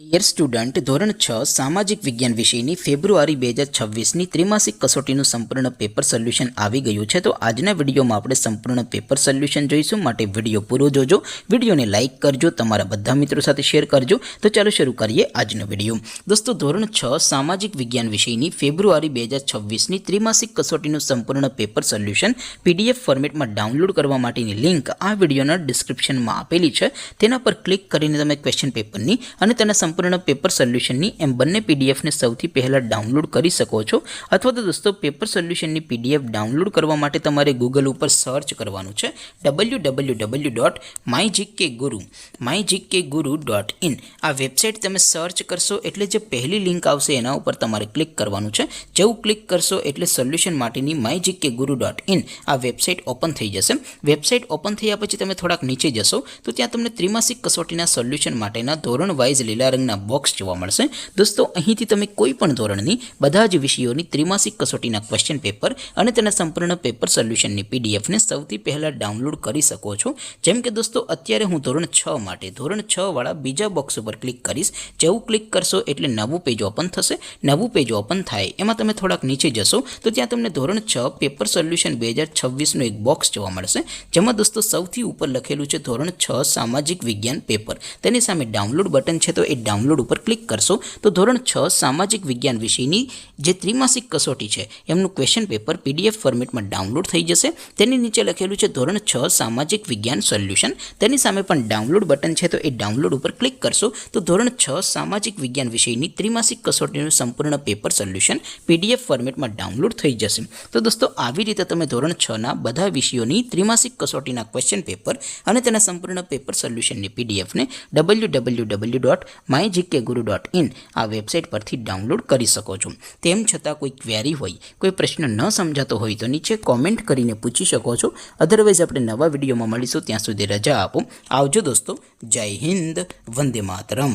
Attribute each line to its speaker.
Speaker 1: Dear student, ધોરણ 6 સામાજિક વિજ્ઞાન વિષયની ફેબ્રુઆરી 2026ની ત્રિમાસિક કસોટીનું સંપૂર્ણ પેપર સોલ્યુશન આવી ગયું છે। તો આજના વિડીયોમાં આપણે સંપૂર્ણ પેપર સોલ્યુશન જોઈશું, માટે વિડીયો પૂરો જોજો, વિડીયોને લાઇક કરજો, તમારા બધા મિત્રો સાથે શેર કરજો। તો ચાલો શરૂ કરીએ આજનો વિડીયો। દોસ્તો, ધોરણ 6 સામાજિક વિજ્ઞાન વિષયની ફેબ્રુઆરી 2026ની ત્રિમાસિક કસોટીનું સંપૂર્ણ પેપર સોલ્યુશન PDF ફોર્મેટમાં ડાઉનલોડ કરવા માટેની લિંક આ વિડીયોના ડિસ્ક્રિપ્શનમાં આપેલી છે। તેના પર ક્લિક કરીને તમે ક્વેશ્ચન પેપરની અને તેના સંપૂર્ણ પેપર સોલ્યુશનની એમ બંને PDF ને સૌથી પહેલા ડાઉનલોડ કરી શકો છો। અથવા તો દોસ્તો, પેપર સોલ્યુશનની PDF ડાઉનલોડ કરવા માટે તમારે ગૂગલ ઉપર સર્ચ કરવાનું છે www.mygkguru.in। આ વેબસાઇટ તમે સર્ચ કરશો એટલે જે પહેલી લિંક આવશે એના ઉપર તમારે ક્લિક કરવાનું છે। જેવું ક્લિક કરશો એટલે સોલ્યુશન માટેની mygkguru.in આ વેબસાઇટ ઓપન થઈ જશે। વેબસાઇટ ઓપન થયા પછી તમે થોડાક નીચે જશો તો ત્યાં તમને ત્રિમાસિક કસોટીના સોલ્યુશન માટેના ધોરણ વાઇઝ લીલા રંગના બોક્સ જોવા મળશે। દોસ્તો, અહીંથી તમે કોઈ પણ ધોરણની બધા જ વિષયોની ત્રિમાસિક કસોટીના ક્વેશ્ચન પેપર અને તેના સંપૂર્ણ પેપર સોલ્યુશનની PDF ને સૌથી પહેલા ડાઉનલોડ કરી શકો છો। જેમ કે દોસ્તો, અત્યારે હું ધોરણ 6 માટે ધોરણ 6 વાળા બીજા બોક્સ ઉપર ક્લિક કરીશ। જેવું ક્લિક કરશો એટલે નવું પેજ ઓપન થશે। નવું પેજ ઓપન થાય એમાં તમે થોડાક નીચે જશો તો ત્યાં તમને ધોરણ 6 પેપર સોલ્યુશન 2026નું એક બોક્સ જોવા મળશે, જેમાં દોસ્તો સૌથી ઉપર લખેલું છે ધોરણ 6 સામાજિક વિજ્ઞાન પેપર। તેની સામે ડાઉનલોડ બટન છે, તો એ ડાઉનલોડ ઉપર ક્લિક કરશો તો ધોરણ 6 સામાજિક વિજ્ઞાન વિષયની જે ત્રિમાસિક કસોટી છે એમનું ક્વેશ્ચન પેપર PDF ફોર્મેટમાં ડાઉનલોડ થઈ જશે। તેની નીચે લખેલું છે ધોરણ 6 સામાજિક વિજ્ઞાન સોલ્યુશન। તેની સામે પણ ડાઉનલોડ બટન છે, તો એ ડાઉનલોડ ઉપર ક્લિક કરશો તો ધોરણ 6 સામાજિક વિજ્ઞાન વિષયની ત્રિમાસિક કસોટીનું સંપૂર્ણ પેપર સોલ્યુશન PDF ફોર્મેટમાં ડાઉનલોડ થઈ જશે। તો દોસ્તો, આવી રીતે તમે ધોરણ 6ના બધા વિષયોની ત્રિમાસિક કસોટીના ક્વેશ્ચન પેપર અને તેના સંપૂર્ણ પેપર સોલ્યુશનની PDF ને www.mygkguru.in આ વેબસાઇટ પરથી ડાઉનલોડ કરી શકો છો। તેમ છતાં કોઈ ક્વેરી હોય, કોઈ પ્રશ્ન ન સમજાતો હોય તો નીચે કોમેન્ટ કરીને પૂછી શકો છો। અધરવાઇઝ આપણે નવા વિડીયોમાં મળીશું, ત્યાં સુધી રજા આપો। આવજો દોસ્તો, જય હિન્દ, વંદે માતરમ।